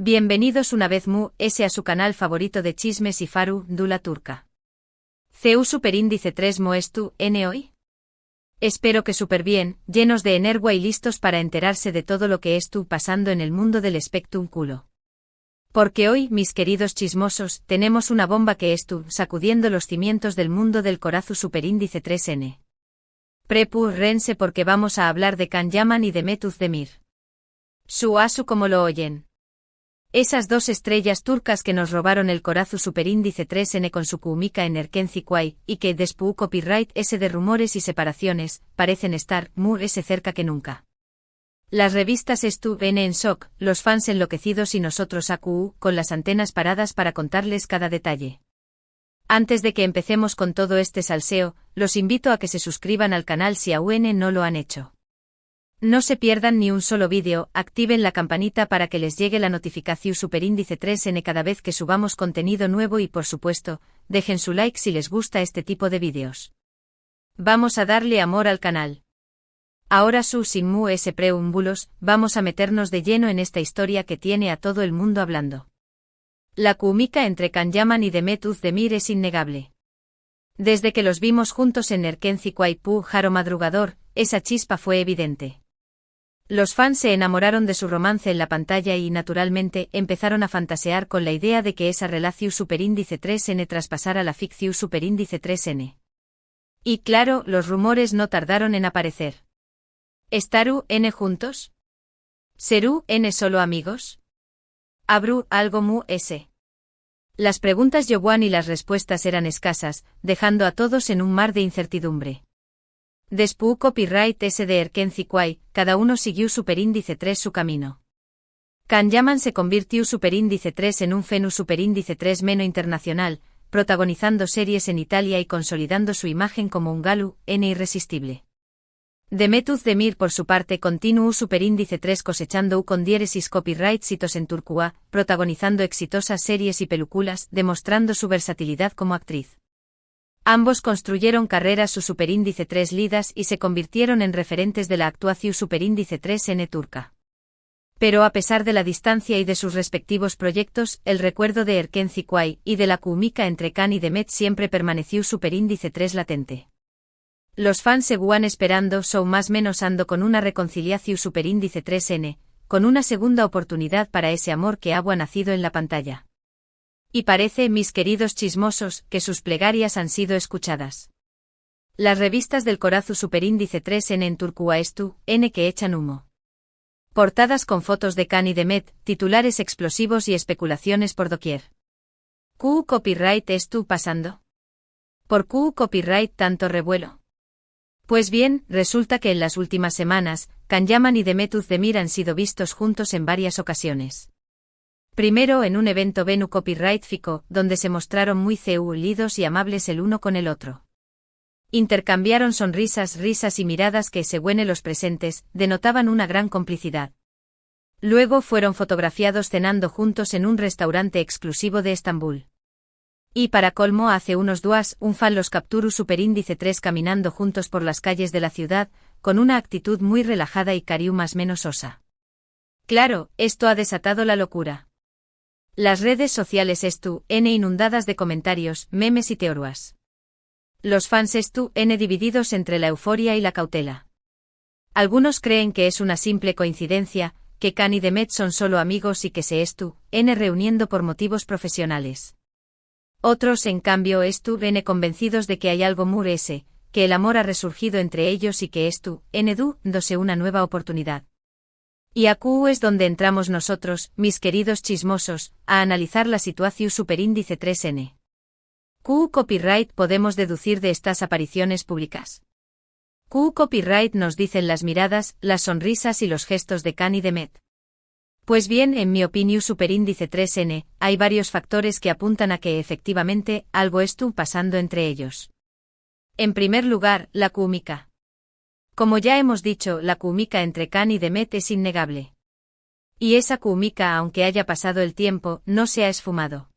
Bienvenidos una vez a su canal favorito de chismes y faru, Dula Turca. CU Superíndice 3 Moestu, N hoy. Espero que súper bien, llenos de energía y listos para enterarse de todo lo que estu pasando en el mundo del espectrum culo. Porque hoy, mis queridos chismosos, tenemos una bomba que estu sacudiendo los cimientos del mundo del corazu Superíndice 3N. Rense porque vamos a hablar de Can Yaman y de Mehmet Özdemir. Su asu como lo oyen. Esas dos estrellas turcas que nos robaron el corazu Superíndice 3N con su kuumika en Erkenci Kuay, y que después copyright ese de rumores y separaciones, parecen estar ese cerca que nunca. Las revistas estuvieron en shock, los fans enloquecidos y nosotros con las antenas paradas para contarles cada detalle. Antes de que empecemos con todo este salseo, los invito a que se suscriban al canal si aún no lo han hecho. No se pierdan ni un solo vídeo, activen la campanita para que les llegue la notificación Superíndice 3N cada vez que subamos contenido nuevo y por supuesto, dejen su like si les gusta este tipo de vídeos. Vamos a darle amor al canal. Ahora sin preámbulos, vamos a meternos de lleno en esta historia que tiene a todo el mundo hablando. La kuumika entre Can Yaman y Mehmet Özdemir es innegable. Desde que los vimos juntos en Erkenci Kuay Jaro madrugador, esa chispa fue evidente. Los fans se enamoraron de su romance en la pantalla y, naturalmente, empezaron a fantasear con la idea de que esa relación Superíndice 3N traspasara la ficción Superíndice 3N. Y claro, los rumores no tardaron en aparecer. ¿Estaru N juntos? ¿Serú N solo amigos? ¿Habrú algo s? Las preguntas llovían y las respuestas eran escasas, dejando a todos en un mar de incertidumbre. Después copyright ese de Erkenci Kuay, cada uno siguió Superíndice 3 su camino. Can Yaman se convirtió Superíndice 3 en un fenu Superíndice 3 meno internacional, protagonizando series en Italia y consolidando su imagen como un galu irresistible. Mehmet Özdemir por su parte continuó Superíndice 3 cosechando con diéresis copyright hitos en Turquía, protagonizando exitosas series y películas, demostrando su versatilidad como actriz. Ambos construyeron carreras su Superíndice 3 lidas y se convirtieron en referentes de la actuación Superíndice 3N turca. Pero a pesar de la distancia y de sus respectivos proyectos, el recuerdo de Erkenci Kuay y de la kuumika entre Can y Mehmet siempre permaneció Superíndice 3 latente. Los fans seguían esperando más menos ando con una reconciliación Superíndice 3N, con una segunda oportunidad para ese amor que había nacido en la pantalla. Y parece, mis queridos chismosos, que sus plegarias han sido escuchadas. Las revistas del corazu Superíndice 3N en Turquía que echan humo. Portadas con fotos de Can y Mehmet, titulares explosivos y especulaciones por doquier. ¿Q copyright pasando? ¿Por Q copyright tanto revuelo? Pues bien, resulta que en las últimas semanas, Can Yaman y Mehmet Özdemir han sido vistos juntos en varias ocasiones. Primero en un evento Venu Copyright Fico, donde se mostraron muy unidos y amables el uno con el otro. Intercambiaron sonrisas, risas y miradas que, según los presentes, denotaban una gran complicidad. Luego fueron fotografiados cenando juntos en un restaurante exclusivo de Estambul. Y para colmo hace unos días, un fan los capturó Superíndice 3 caminando juntos por las calles de la ciudad, con una actitud muy relajada y cariu más menos osa. Claro, esto ha desatado la locura. Las redes sociales inundadas de comentarios, memes y teorías. Los fans divididos entre la euforia y la cautela. Algunos creen que es una simple coincidencia, que Can y Mehmet son solo amigos y que se reuniendo por motivos profesionales. Otros en cambio convencidos de que hay algo que el amor ha resurgido entre ellos y que dándose una nueva oportunidad. Y aquí es donde entramos nosotros, mis queridos chismosos, a analizar la situación Superíndice 3N. ¿Q copyright podemos deducir de estas apariciones públicas? ¿Q copyright nos dicen las miradas, las sonrisas y los gestos de Can y Mehmet? Pues bien, en mi opinión Superíndice 3N, hay varios factores que apuntan a que efectivamente algo pasando entre ellos. En primer lugar, la kuumika. Como ya hemos dicho, la kuumika entre Can y Mehmet es innegable. Y esa kuumika, aunque haya pasado el tiempo, no se ha esfumado.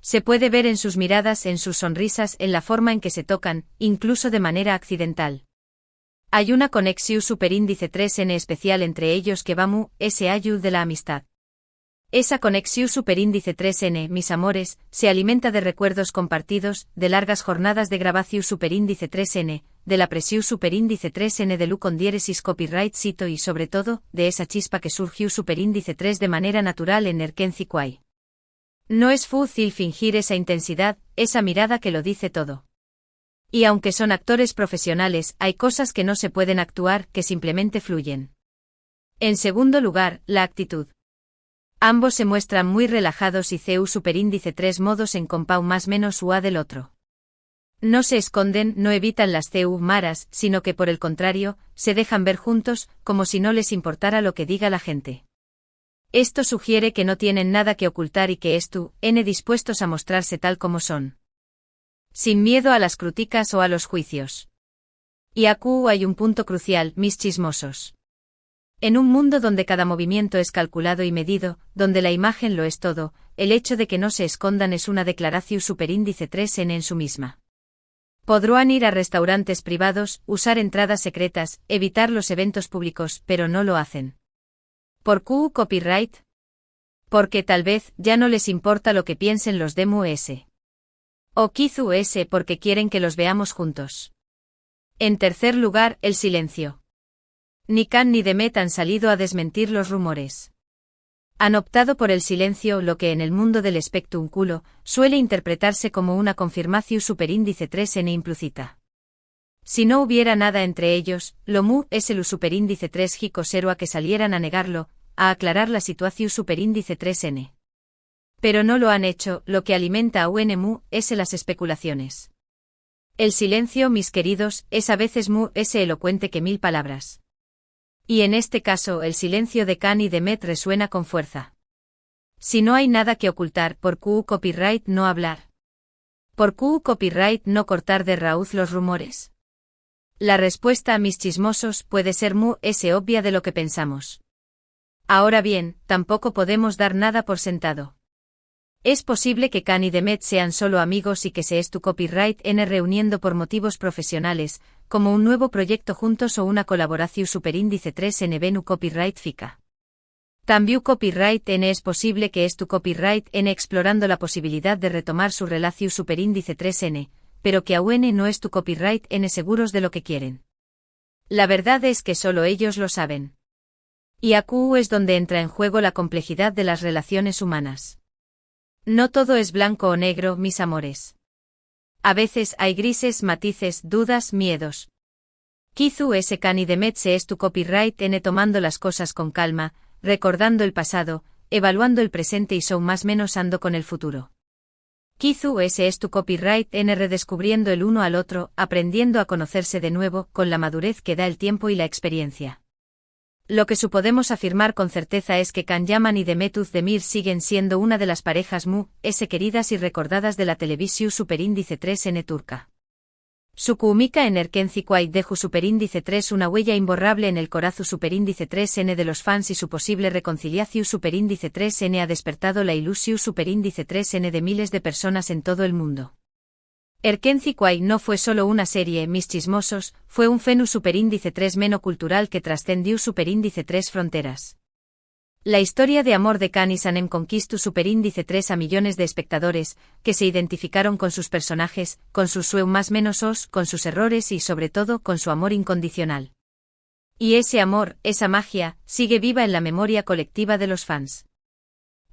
Se puede ver en sus miradas, en sus sonrisas, en la forma en que se tocan, incluso de manera accidental. Hay una conexión Superíndice 3N especial entre ellos que ese ayud de la amistad. Esa conexión superíndice 3N, mis amores, se alimenta de recuerdos compartidos, de largas jornadas de grabación superíndice 3N, de la presión superíndice 3N de lu con diéresis copyright cito y sobre todo, de esa chispa que surgió superíndice 3 de manera natural en Erkenci Kwai. No es fácil fingir esa intensidad, esa mirada que lo dice todo. Y aunque son actores profesionales, hay cosas que no se pueden actuar, que simplemente fluyen. En segundo lugar, la actitud. Ambos se muestran muy relajados y CU superíndice 3 modos en compau más menos UA del otro. No se esconden, no evitan las CU maras, sino que por el contrario, se dejan ver juntos, como si no les importara lo que diga la gente. Esto sugiere que no tienen nada que ocultar y que están dispuestos a mostrarse tal como son. Sin miedo a las críticas o a los juicios. Y aquí hay un punto crucial, mis chismosos. En un mundo donde cada movimiento es calculado y medido, donde la imagen lo es todo, el hecho de que no se escondan es una declaración superíndice 3N en su misma. Podrán ir a restaurantes privados, usar entradas secretas, evitar los eventos públicos, pero no lo hacen. ¿Por qué copyright? Porque tal vez ya no les importa lo que piensen los de MUS. O quizás porque quieren que los veamos juntos. En tercer lugar, el silencio. Ni Kan ni Demet han salido a desmentir los rumores. Han optado por el silencio, lo que en el mundo del espectáculo suele interpretarse como una confirmación superíndice 3N implícita. Si no hubiera nada entre ellos, lo mu es el superíndice 3 Hikosero a que salieran a negarlo, a aclarar la situación superíndice 3N. Pero no lo han hecho, lo que alimenta a UNMU es las especulaciones. El silencio, mis queridos, es a veces mu es elocuente que 1000 palabras. Y en este caso el silencio de Kan y Demet resuena con fuerza. Si no hay nada que ocultar, ¿por qué copyright no hablar? ¿Por qué copyright no cortar de raíz los rumores? La respuesta a mis chismosos puede ser mu obvia de lo que pensamos. Ahora bien, tampoco podemos dar nada por sentado. Es posible que Kan y Demet sean solo amigos y que se tu copyright reuniendo por motivos profesionales, como un nuevo proyecto juntos o una colaboración superíndice 3N Venu copyright fica. También copyright es posible que tu copyright explorando la posibilidad de retomar su relación superíndice 3N, pero que aún no es tu copyright seguros de lo que quieren. La verdad es que solo ellos lo saben. Y aquí es donde entra en juego la complejidad de las relaciones humanas. No todo es blanco o negro, mis amores. A veces hay grises, matices, dudas, miedos. Quizás Kan y Demet se es tu copyright tomando las cosas con calma, recordando el pasado, evaluando el presente y son más menos ando con el futuro. Quizás es tu copyright redescubriendo el uno al otro, aprendiendo a conocerse de nuevo, con la madurez que da el tiempo y la experiencia. Lo que podemos afirmar con certeza es que Kan Yaman y Demet Özdemir siguen siendo una de las parejas queridas y recordadas de la televisión superíndice 3N turca. Su química en Erkenci Kwai deju superíndice 3 una huella imborrable en el corazón superíndice 3N de los fans y su posible reconciliación superíndice 3N ha despertado la ilusión superíndice 3N de miles de personas en todo el mundo. Erkenci Kwai no fue solo una serie, mis chismosos, fue un fenómeno superíndice 3 meno-cultural que trascendió superíndice 3 fronteras. La historia de amor de Kan y Sanem conquistó superíndice 3 a millones de espectadores, que se identificaron con sus personajes, con sus más menos os, con sus errores y sobre todo con su amor incondicional. Y ese amor, esa magia, sigue viva en la memoria colectiva de los fans.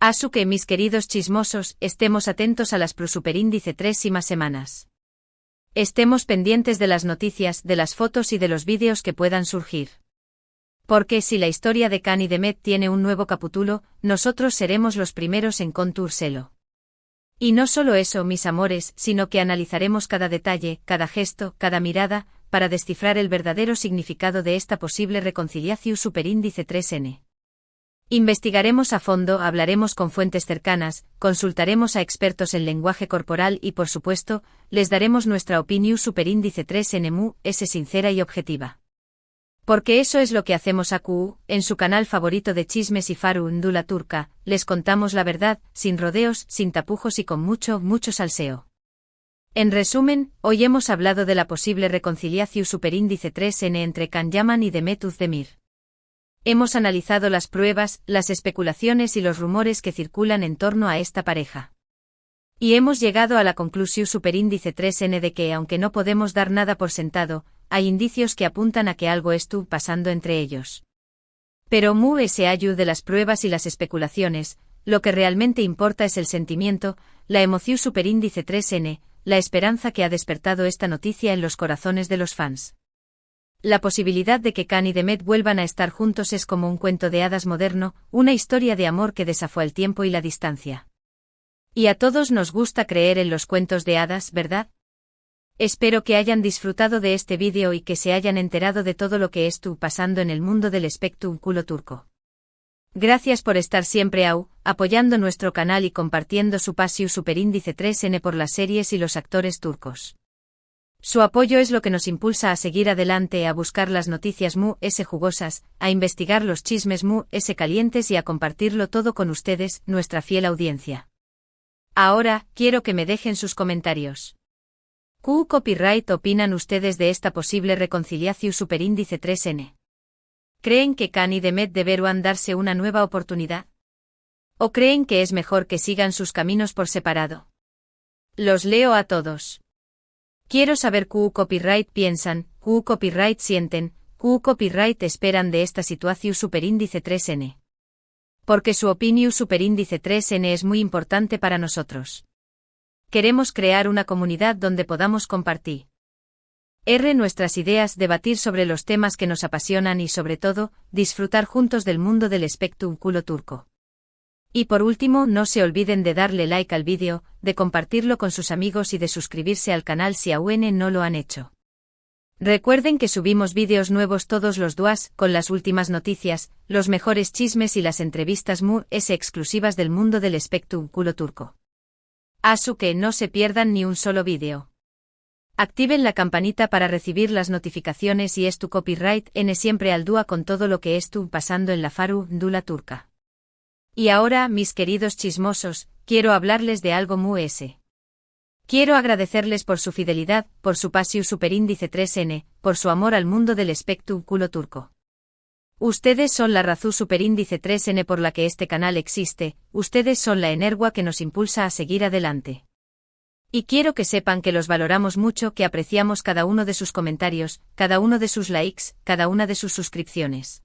Así que, mis queridos chismosos, estemos atentos a las superíndice 3 y más semanas. Estemos pendientes de las noticias, de las fotos y de los vídeos que puedan surgir. Porque si la historia de Kan y Demet tiene un nuevo capítulo, nosotros seremos los primeros en contárselo. Y no solo eso, mis amores, sino que analizaremos cada detalle, cada gesto, cada mirada, para descifrar el verdadero significado de esta posible reconciliación superíndice 3N. Investigaremos a fondo, hablaremos con fuentes cercanas, consultaremos a expertos en lenguaje corporal y por supuesto, les daremos nuestra opinión superíndice 3N mu, sincera y objetiva. Porque eso es lo que hacemos aquí, en su canal favorito de chismes y faru Ndula Turca, les contamos la verdad, sin rodeos, sin tapujos y con mucho salseo. En resumen, hoy hemos hablado de la posible reconciliación superíndice 3N entre Kan Yaman y Demet Özdemir. Hemos analizado las pruebas, las especulaciones y los rumores que circulan en torno a esta pareja. Y hemos llegado a la conclusión superíndice 3N de que, aunque no podemos dar nada por sentado, hay indicios que apuntan a que algo estuvo pasando entre ellos. Pero se ayuda de las pruebas y las especulaciones, lo que realmente importa es el sentimiento, la emoción superíndice 3N, la esperanza que ha despertado esta noticia en los corazones de los fans. La posibilidad de que Khan y Demet vuelvan a estar juntos es como un cuento de hadas moderno, una historia de amor que desafió el tiempo y la distancia. Y a todos nos gusta creer en los cuentos de hadas, ¿verdad? Espero que hayan disfrutado de este vídeo y que se hayan enterado de todo lo que estuvo pasando en el mundo del espectáculo turco. Gracias por estar siempre apoyando nuestro canal y compartiendo su pasión superíndice 3N por las series y los actores turcos. Su apoyo es lo que nos impulsa a seguir adelante, a buscar las noticias jugosas, a investigar los chismes calientes y a compartirlo todo con ustedes, nuestra fiel audiencia. Ahora, quiero que me dejen sus comentarios. ¿Qué copyright opinan ustedes de esta posible reconciliación superíndice 3N? ¿Creen que Khan y Demet deberán darse una nueva oportunidad? ¿O creen que es mejor que sigan sus caminos por separado? Los leo a todos. Quiero saber qué copyright piensan, qué copyright sienten, qué copyright esperan de esta situación superíndice 3N. Porque su opinión superíndice 3N es muy importante para nosotros. Queremos crear una comunidad donde podamos compartir nuestras ideas, debatir sobre los temas que nos apasionan y sobre todo, disfrutar juntos del mundo del espectáculo turco. Y por último, no se olviden de darle like al vídeo, de compartirlo con sus amigos y de suscribirse al canal si aún no lo han hecho. Recuerden que subimos vídeos nuevos todos los días, con las últimas noticias, los mejores chismes y las entrevistas exclusivas del mundo del espectáculo turco. Así que no se pierdan ni un solo vídeo. Activen la campanita para recibir las notificaciones y tu copyright siempre al día con todo lo que estuvo pasando en la farándula turca. Y ahora, mis queridos chismosos, quiero hablarles de algo Quiero agradecerles por su fidelidad, por su pasión superíndice 3N, por su amor al mundo del espectáculo turco. Ustedes son la razón superíndice 3N por la que este canal existe, ustedes son la energía que nos impulsa a seguir adelante. Y quiero que sepan que los valoramos mucho, que apreciamos cada uno de sus comentarios, cada uno de sus likes, cada una de sus suscripciones.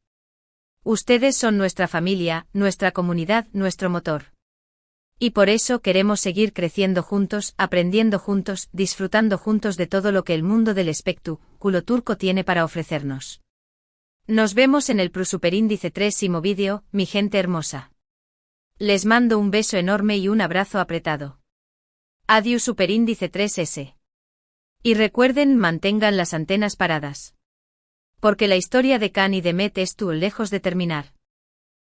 Ustedes son nuestra familia, nuestra comunidad, nuestro motor. Y por eso queremos seguir creciendo juntos, aprendiendo juntos, disfrutando juntos de todo lo que el mundo del espectáculo turco tiene para ofrecernos. Nos vemos en el superíndice 3º vídeo, mi gente hermosa. Les mando un beso enorme y un abrazo apretado. Adiós superíndice 3S. Y recuerden, mantengan las antenas paradas. Porque la historia de Khan y Demet estuvo lejos de terminar.